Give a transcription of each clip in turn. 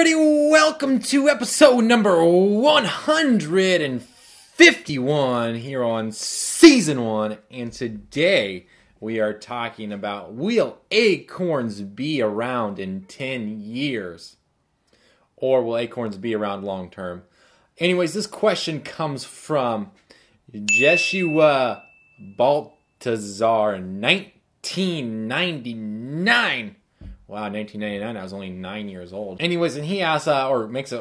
everybody? Welcome to episode number 151 here on season 1. And today we are talking about, will Acorns be around in 10 years? Or will Acorns be around long term? Anyways, this question comes from Jeshua Baltazar in 1999. Wow, 1999, I was only 9 years old. Anyways, and he asks, makes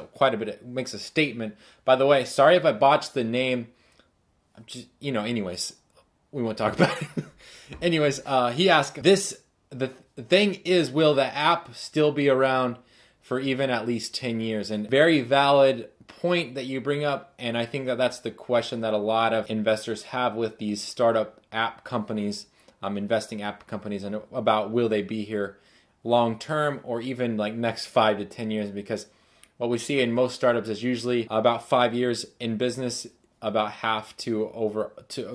a statement. By the way, sorry if I botched the name. Anyways, we won't talk about it. Anyways, he asked, the thing is, will the app still be around for even at least 10 years? And very valid point that you bring up, and I think that that's the question that a lot of investors have with these startup app companies, investing app companies, and about will they be here long term or even like next 5 to 10 years, because what we see in most startups is usually about 5 years in business, about half to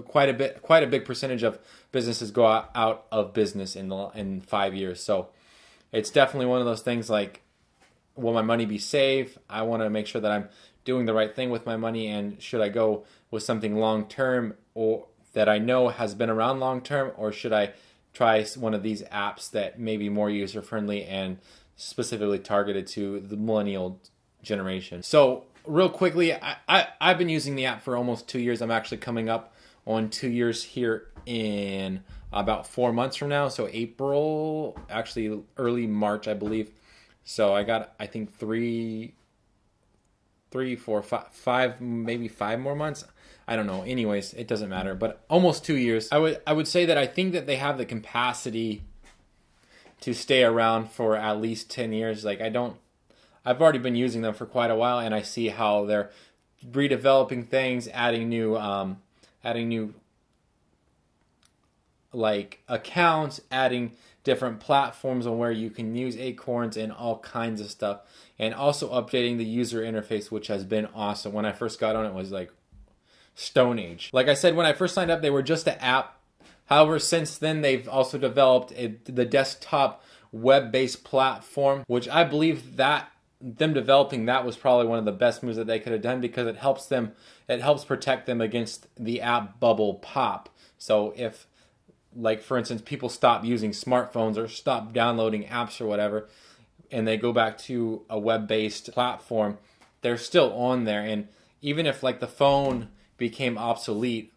quite a big percentage of businesses go out of business in 5 years. So it's definitely one of those things like, will my money be safe? I want to make sure that I'm doing the right thing with my money, and should I go with something long term or that I know has been around long term, or should I try one of these apps that may be more user-friendly and specifically targeted to the millennial generation? So real quickly, I've been using the app for almost 2 years. I'm actually coming up on 2 years here in about 4 months from now. So April, actually early March, I believe. So I got, I think, 3, 4, 5, maybe 5 more months. I don't know. Anyways, it doesn't matter. But almost 2 years. I would say that I think that they have the capacity to stay around for at least 10 years. Like I've already been using them for quite a while, and I see how they're redeveloping things, adding new like accounts, adding different platforms on where you can use Acorns and all kinds of stuff, and also updating the user interface, which has been awesome. When I first got on, it was like Stone Age. Like I said, when I first signed up, they were just an app. However, since then, they've also developed the desktop web-based platform, which I believe that them developing that was probably one of the best moves that they could have done, because it helps protect them against the app bubble pop. So if, like for instance, people stop using smartphones or stop downloading apps or whatever, and they go back to a web-based platform, they're still on there. And even if like the phone became obsolete,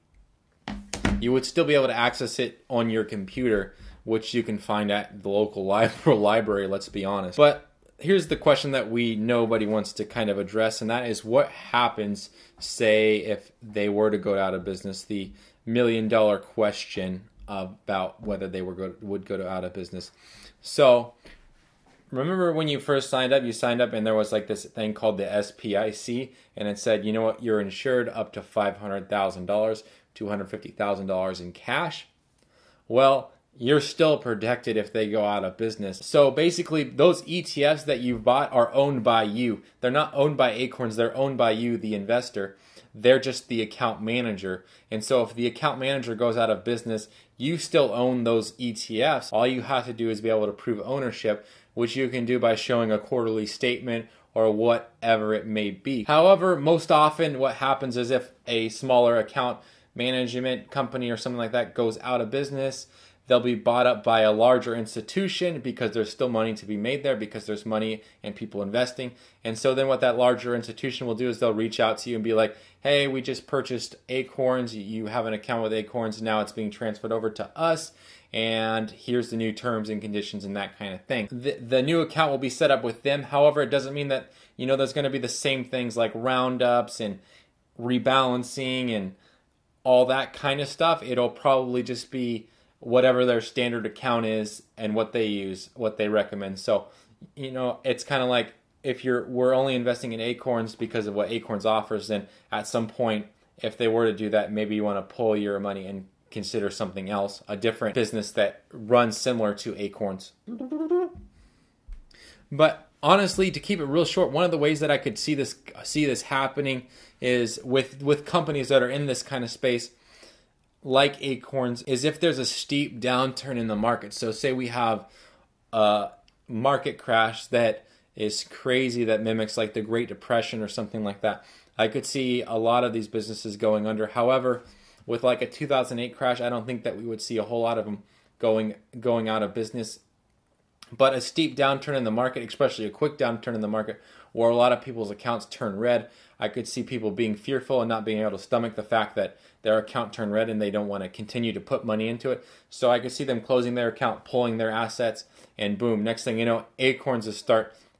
you would still be able to access it on your computer, which you can find at the local library, let's be honest. But here's the question that nobody wants to kind of address, and that is, what happens, say, if they were to go out of business? The $1 million question about whether they would go out of business. So remember when you first signed up, and there was like this thing called the SPIC, and it said, you know what, you're insured up to $500,000, $250,000 in cash. Well, you're still protected if they go out of business. So basically, those ETFs that you've bought are owned by you. They're not owned by Acorns, they're owned by you, the investor. They're just the account manager. And so if the account manager goes out of business, you still own those ETFs. All you have to do is be able to prove ownership, which you can do by showing a quarterly statement or whatever it may be. However, most often what happens is, if a smaller account management company or something like that goes out of business, they'll be bought up by a larger institution, because there's still money to be made there, because there's money and people investing. And so then what that larger institution will do is they'll reach out to you and be like, hey, we just purchased Acorns. You have an account with Acorns. Now it's being transferred over to us, and here's the new terms and conditions and that kind of thing. The new account will be set up with them. However, it doesn't mean that, there's going to be the same things like roundups and rebalancing and all that kind of stuff. It'll probably just be whatever their standard account is and what they use, what they recommend. So, it's kind of like, if we're only investing in Acorns because of what Acorns offers, then at some point, if they were to do that, maybe you want to pull your money and consider something else, a different business that runs similar to Acorns. But honestly, to keep it real short, one of the ways that I could see this happening is with companies that are in this kind of space, like Acorns, is if there's a steep downturn in the market. So say we have a market crash that is crazy that mimics like the Great Depression or something like that. I could see a lot of these businesses going under. However, with like a 2008 crash, I don't think that we would see a whole lot of them going out of business. But a steep downturn in the market, especially a quick downturn in the market, where a lot of people's accounts turn red, I could see people being fearful and not being able to stomach the fact that their account turned red and they don't want to continue to put money into it. So I could see them closing their account, pulling their assets, and boom, next thing you know, Acorns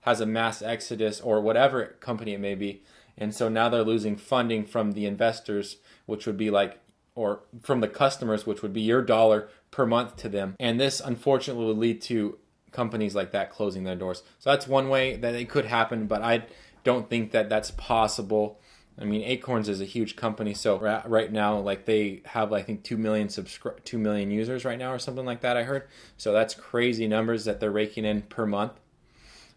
has a mass exodus or whatever company it may be. And so now they're losing funding from the investors, which would be like, or from the customers, which would be your dollar per month to them. And this unfortunately would lead to companies like that closing their doors. So that's one way that it could happen, but I don't think that that's possible. I mean, Acorns is a huge company, so right now, like they have, I think, 2 million users right now or something like that, I heard. So that's crazy numbers that they're raking in per month.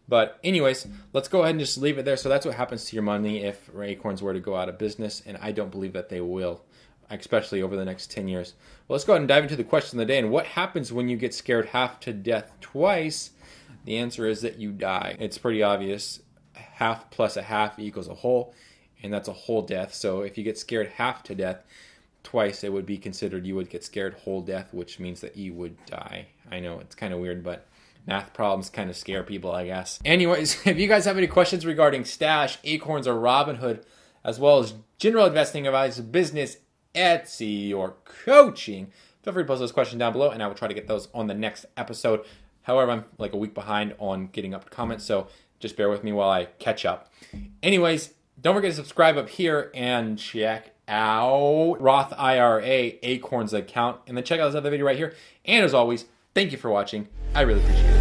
But anyways, let's go ahead and just leave it there. So that's what happens to your money if Acorns were to go out of business, and I don't believe that they will, especially over the next 10 years. Well, let's go ahead and dive into the question of the day. And what happens when you get scared half to death twice? The answer is that you die. It's pretty obvious. Half plus a half equals a whole, and that's a whole death. So if you get scared half to death twice, it would be considered you would get scared whole death, which means that you would die. I know it's kind of weird, but math problems kind of scare people, I guess. Anyways, if you guys have any questions regarding Stash, Acorns, or Robinhood, as well as general investing advice, business, Etsy, or coaching, feel free to post those questions down below, and I will try to get those on the next episode. However, I'm like a week behind on getting up to comments, so just bear with me while I catch up. Anyways, don't forget to subscribe up here and check out Roth IRA Acorns account, and then check out this other video right here. And as always, thank you for watching. I really appreciate it.